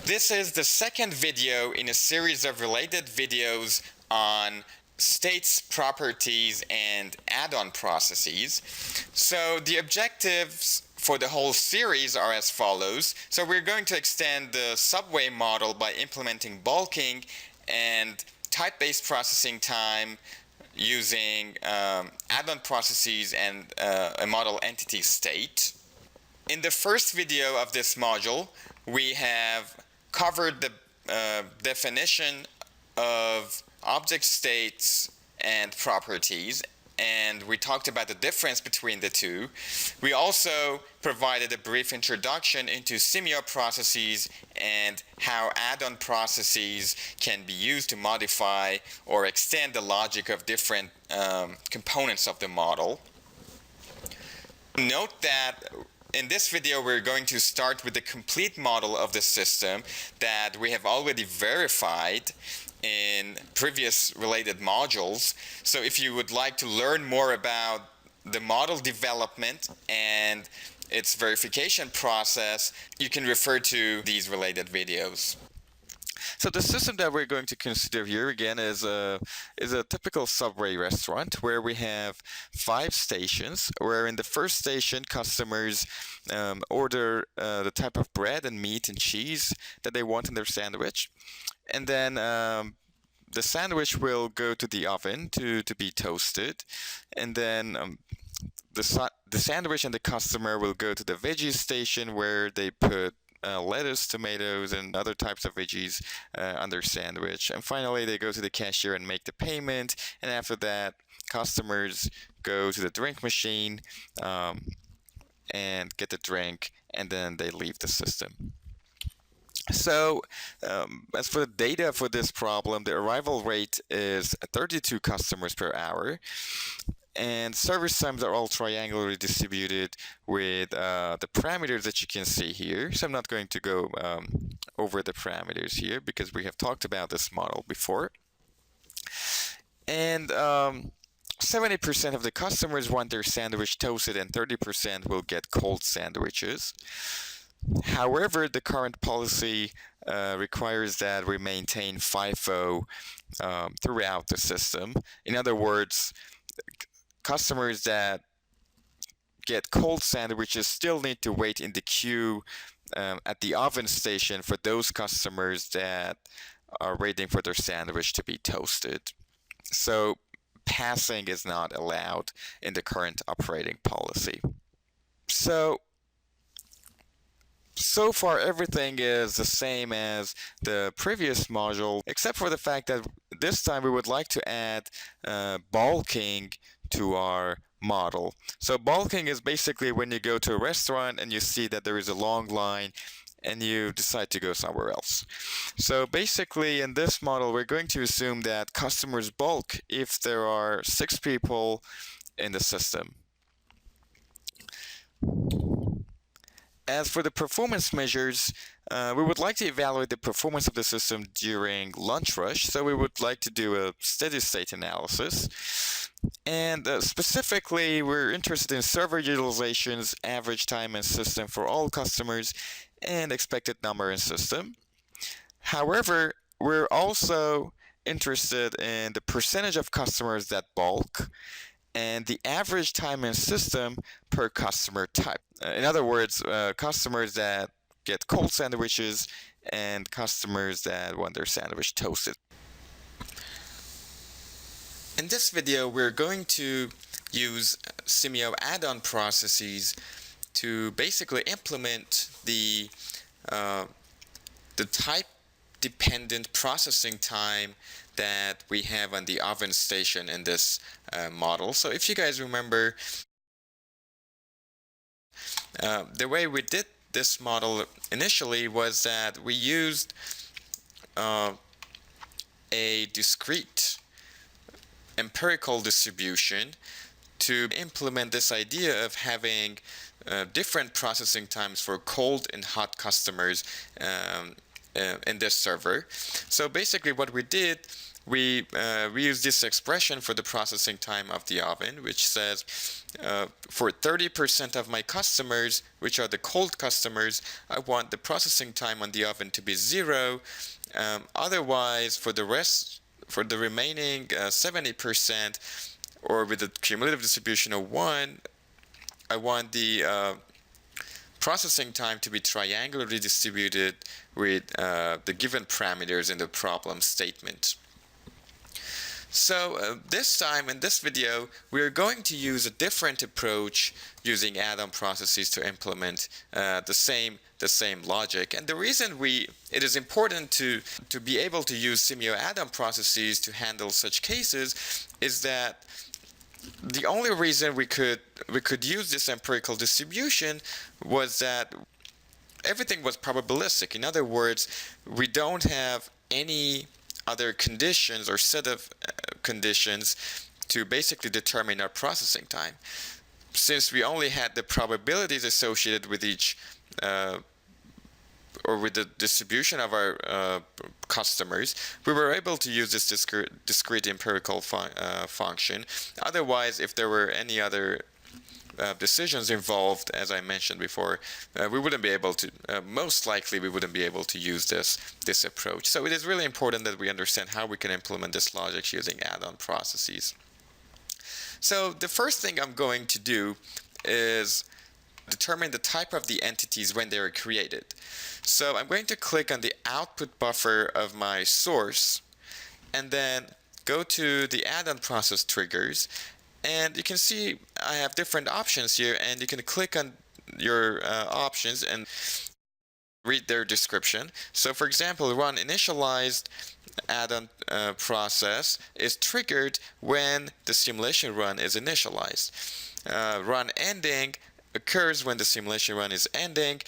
This is the second video in a series of related videos on states, properties, and add-on processes. So the objectives for the whole series are as follows. So we're going to extend the subway model by implementing bulking and type-based processing time using add-on processes and a model entity state. In the first video of this module, we have covered the definition of object states and properties, and we talked about the difference between the two. We also provided a brief introduction into semio processes and how add-on processes can be used to modify or extend the logic of different components of the model. Note that in this video we're going to start with the complete model of the system that we have already verified in previous related modules. So if you would like to learn more about the model development and its verification process, you can refer to these related videos. So the system that we're going to consider here again is a typical subway restaurant where we have 5 stations, where in the first station customers order the type of bread and meat and cheese that they want in their sandwich, and then the sandwich will go to the oven to be toasted, and then the sandwich and the customer will go to the veggie station where they put lettuce, tomatoes, and other types of veggies on their sandwich. And finally, they go to the cashier and make the payment. And after that, customers go to the drink machine and get the drink, and then they leave the system. So, as for the data for this problem, the arrival rate is 32 customers per hour. And service times are all triangularly distributed with the parameters that you can see here. So I'm not going to go over the parameters here because we have talked about this model before. And 70% of the customers want their sandwich toasted and 30% will get cold sandwiches. However, the current policy requires that we maintain FIFO throughout the system. In other words, customers that get cold sandwiches still need to wait in the queue at the oven station for those customers that are waiting for their sandwich to be toasted. So passing is not allowed in the current operating policy. So far everything is the same as the previous module, except for the fact that this time we would like to add bulking to our model. So bulking is basically when you go to a restaurant and you see that there is a long line and you decide to go somewhere else. So basically in this model we're going to assume that customers bulk if there are 6 people in the system. As for the performance measures, we would like to evaluate the performance of the system during lunch rush, so we would like to do a steady state analysis. And specifically, we're interested in server utilizations, average time in system for all customers, and expected number in system. However, we're also interested in the percentage of customers that bulk and the average time in system per customer type. In other words, customers that get cold sandwiches and customers that want their sandwich toasted. In this video, we're going to use Semio add-on processes to basically implement the type-dependent processing time that we have on the oven station in this model. So if you guys remember, the way we did this model initially was that we used a discrete empirical distribution to implement this idea of having different processing times for cold and hot customers in this server. So basically what we did we use this expression for the processing time of the oven, which says for 30% of my customers, which are the cold customers, I want the processing time on the oven to be 0. Otherwise, for the remaining 70%, or with a cumulative distribution of 1, I want the processing time to be triangularly distributed with the given parameters in the problem statement. So this time in this video, we're going to use a different approach using add-on processes to implement the same logic. And the reason it is important to be able to use Simio add-on processes to handle such cases is that the only reason we could use this empirical distribution was that everything was probabilistic. In other words, we don't have any other conditions or set of conditions to basically determine our processing time. Since we only had the probabilities associated with each or with the distribution of our customers, we were able to use this discrete empirical function. Otherwise, if there were any other decisions involved, as I mentioned before, we wouldn't be able to, most likely we wouldn't be able to use this approach. So it is really important that we understand how we can implement this logic using add-on processes. So the first thing I'm going to do is determine the type of the entities when they are created. So I'm going to click on the output buffer of my source and then go to the add-on process triggers. And you can see I have different options here, and you can click on your options and read their description. So for example, run initialized add-on process is triggered when the simulation run is initialized. Run ending occurs when the simulation run is ending.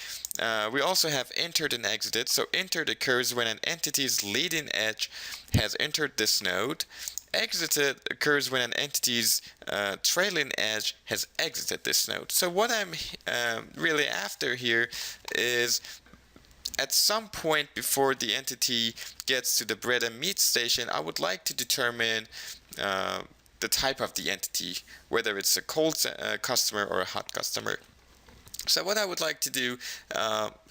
We also have entered and exited. So entered occurs when an entity's leading edge has entered this node. Exited occurs when an entity's trailing edge has exited this node. So what I'm really after here is at some point before the entity gets to the bread and meat station, I would like to determine the type of the entity, whether it's a cold customer or a hot customer. So what I would like to do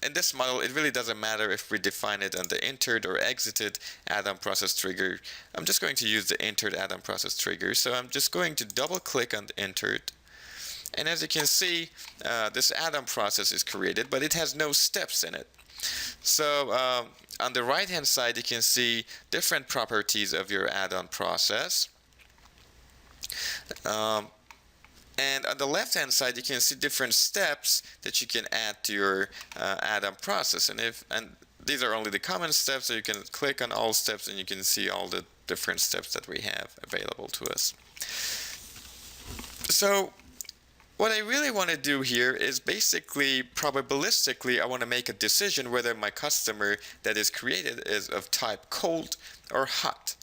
in this model, it really doesn't matter if we define it on the entered or exited add-on process trigger. I'm just going to use the entered add-on process trigger. So I'm just going to double click on the entered. And as you can see, this add-on process is created, but it has no steps in it. So on the right hand side, you can see different properties of your add-on process. And on the left-hand side, you can see different steps that you can add to your add-on process. And these are only the common steps, so you can click on all steps and you can see all the different steps that we have available to us. So what I really want to do here is basically probabilistically, I want to make a decision whether my customer that is created is of type cold or hot.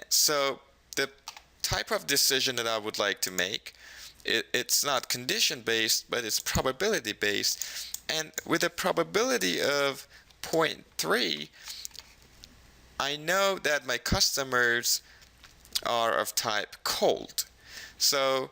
So the type of decision that I would like to make, it's not condition-based, but it's probability-based. And with a probability of 0.3, I know that my customers are of type cold. So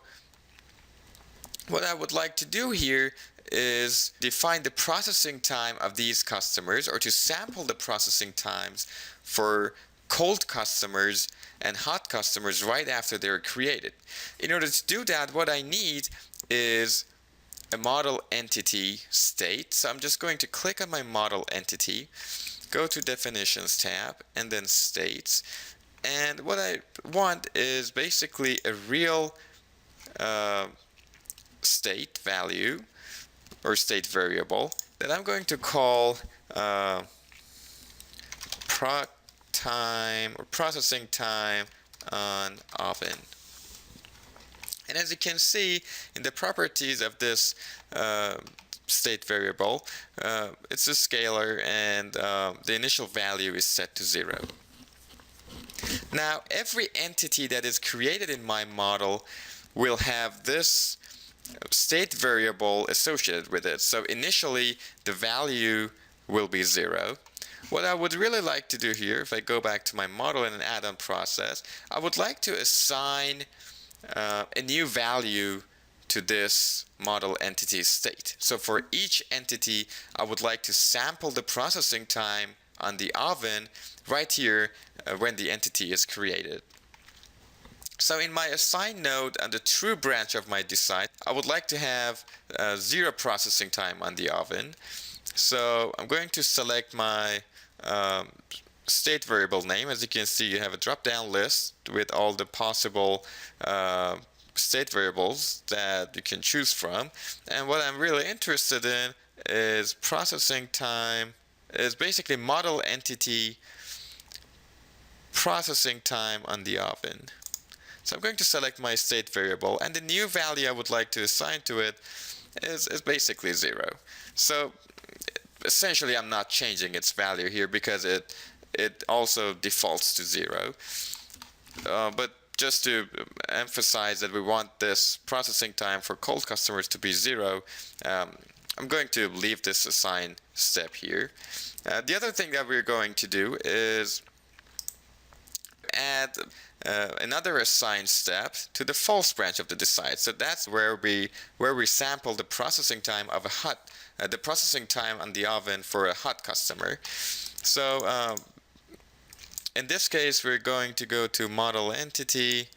what I would like to do here is define the processing time of these customers, or to sample the processing times for cold customers and hot customers right after they're created. In order to do that, what I need is a model entity state. So I'm just going to click on my model entity, go to definitions tab, and then states. And what I want is basically a real state value or state variable that I'm going to call processing time on oven. And as you can see in the properties of this state variable, it's a scalar, and the initial value is set to 0. Now every entity that is created in my model will have this state variable associated with it. So initially the value will be 0. What I would really like to do here, if I go back to my model in an add-on process, I would like to assign a new value to this model entity state. So for each entity, I would like to sample the processing time on the oven right here when the entity is created. So in my assign node on the true branch of my decide, I would like to have 0 processing time on the oven. So I'm going to select my state variable name. As you can see, you have a drop-down list with all the possible state variables that you can choose from. And what I'm really interested in is processing time, is basically model entity processing time on the oven. So I'm going to select my state variable, and the new value I would like to assign to it is basically 0. So essentially I'm not changing its value here because it also defaults to 0. But just to emphasize that we want this processing time for cold customers to be 0, I'm going to leave this assign step here. The other thing that we're going to do is add another assign step to the false branch of the decide. So that's where we sample the processing time of a hot, the processing time on the oven for a hot customer. So in this case, we're going to go to model entity,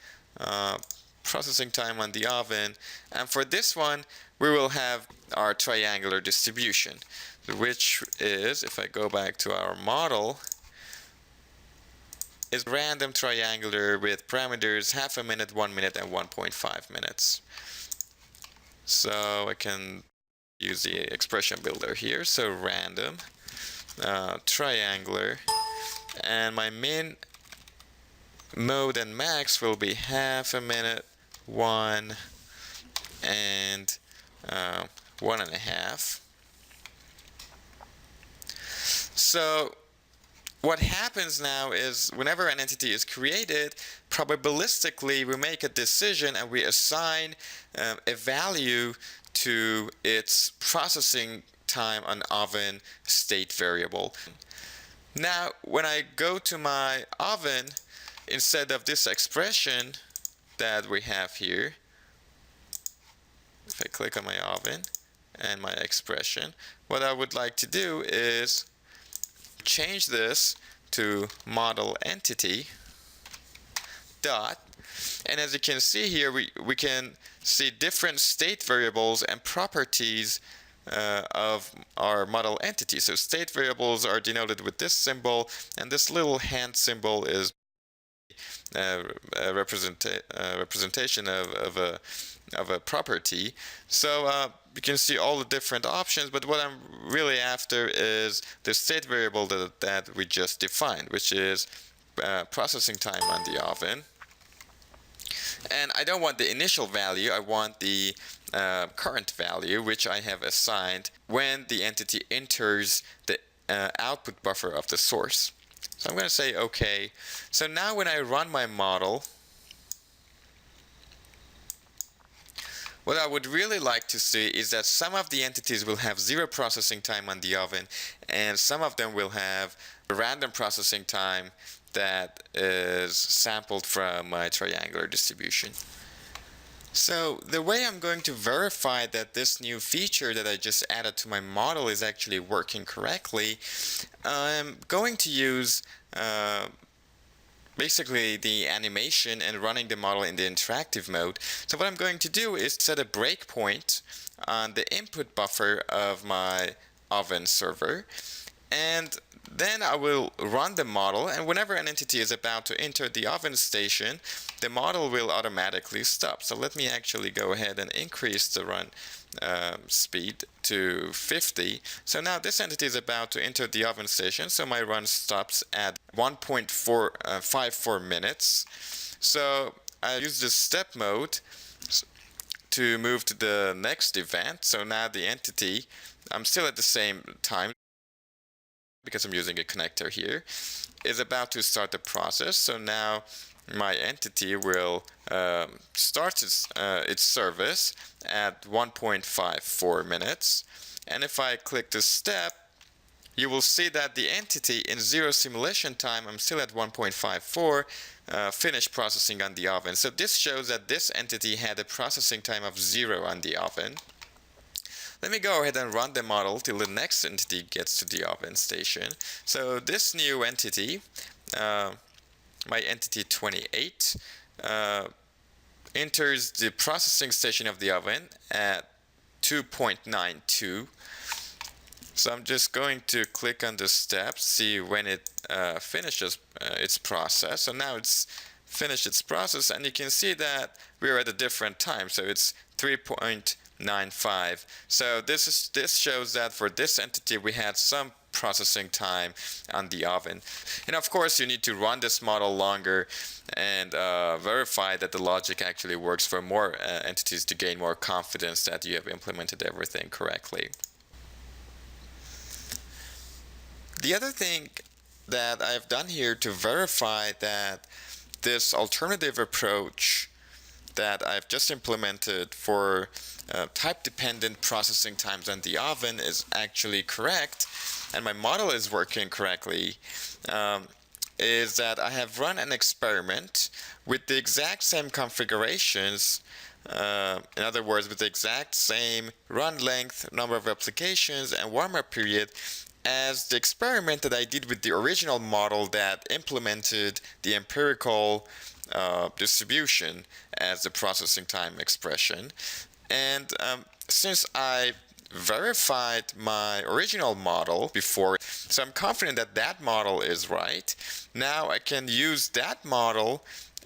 processing time on the oven, and for this one, we will have our triangular distribution, which is, if I go back to our model, is random triangular with parameters half a minute, 1 minute, and 1.5 minutes. So I can use the expression builder here. So random, triangular, and my min, mode, and max will be half a minute, 1, and 1.5. So what happens now is whenever an entity is created, probabilistically we make a decision and we assign a value to its processing time on oven state variable. Now when I go to my oven, instead of this expression that we have here, if I click on my oven and my expression, what I would like to do is change this to model entity dot, and as you can see here, we can see different state variables and properties of our model entity. So state variables are denoted with this symbol, and this little hand symbol is a representation of a property. So you can see all the different options, but what I'm really after is the state variable that we just defined, which is processing time on the oven. And I don't want the initial value, I want the current value, which I have assigned when the entity enters the output buffer of the source. So I'm going to say OK. So now when I run my model, what I would really like to see is that some of the entities will have 0 processing time on the oven, and some of them will have a random processing time that is sampled from my triangular distribution. So the way I'm going to verify that this new feature that I just added to my model is actually working correctly, I'm going to use basically the animation and running the model in the interactive mode. So what I'm going to do is set a breakpoint on the input buffer of my oven server, and then I will run the model, and whenever an entity is about to enter the oven station, the model will automatically stop. So let me actually go ahead and increase the run speed to 50. So now this entity is about to enter the oven station, so my run stops at 1.54 minutes. So I use the step mode to move to the next event. So now the entity, I'm still at the same time because I'm using a connector here, is about to start the process. So now my entity will start its service at 1.54 minutes. And if I click the step, you will see that the entity in 0 simulation time, I'm still at 1.54, finished processing on the oven. So this shows that this entity had a processing time of 0 on the oven. Let me go ahead and run the model till the next entity gets to the oven station. So this new entity, my entity 28, enters the processing station of the oven at 2.92. So I'm just going to click on the step, see when it finishes its process. So now it's finished its process, and you can see that we're at a different time. So it's 3.95. So this shows that for this entity we had some processing time on the oven. And of course you need to run this model longer and verify that the logic actually works for more entities to gain more confidence that you have implemented everything correctly. The other thing that I've done here to verify that this alternative approach that I've just implemented for type-dependent processing times on the oven is actually correct, and my model is working correctly, is that I have run an experiment with the exact same configurations, in other words, with the exact same run length, number of applications, and warm-up period as the experiment that I did with the original model that implemented the empirical distribution as the processing time expression. And since I verified my original model before, so I'm confident that that model is right. Now I can use that model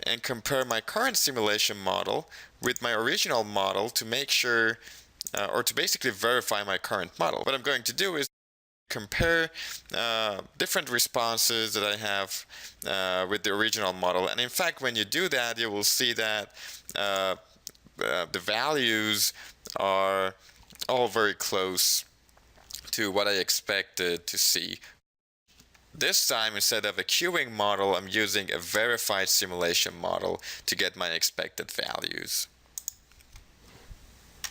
and compare my current simulation model with my original model to make sure, or to basically verify my current model. What I'm going to do is compare different responses that I have with the original model. And in fact, when you do that, you will see that the values are all very close to what I expected to see. This time, instead of a queuing model, I'm using a verified simulation model to get my expected values.